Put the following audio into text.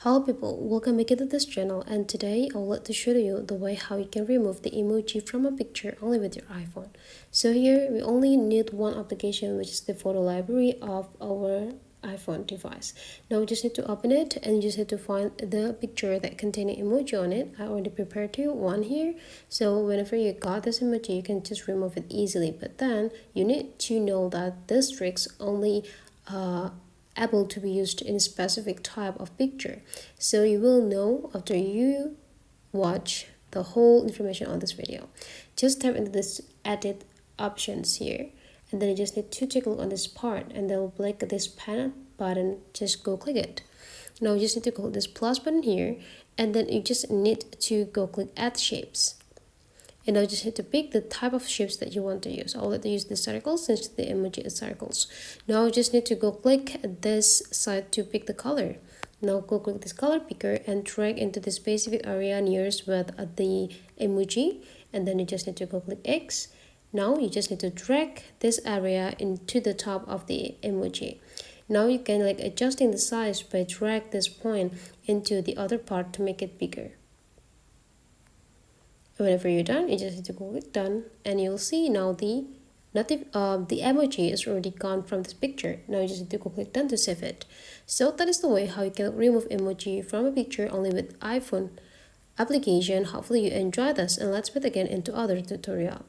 Hello people, welcome back to this channel, and today I would like to show you the way how you can remove the emoji from a picture only with your iPhone. So here we only need one application, which is the photo library of our iPhone device. Now we just need to open it and you just need to find the picture that contains an emoji on it. I already prepared one here, so whenever you got this emoji you can just remove it easily, but then you need to know that this tricks only able to be used in a specific type of picture. So you will know after you watch the whole information on this video. Just tap into this edit options here, and then you just need to take a look on this part, and then we'll click this pen button. Just go click it. Now you just need to click this plus button here, and then you just need to go click add shapes. And now you just need to pick the type of shapes that you want to use. I'll let you use the circles since the emoji is circles. Now you just need to go click this side to pick the color. Now go click this color picker and drag into the specific area nearest with the emoji, and then you just need to go click X. Now you just need to drag this area into the top of the emoji. Now you can adjusting the size by drag this point into the other part to make it bigger. Whenever you're done, you just need to go click done, and you'll see now the emoji is already gone from this picture. Now you just need to go click done to save it. So that is the way how you can remove emoji from a picture only with iPhone application. Hopefully you enjoy this, and let's meet again into other tutorial.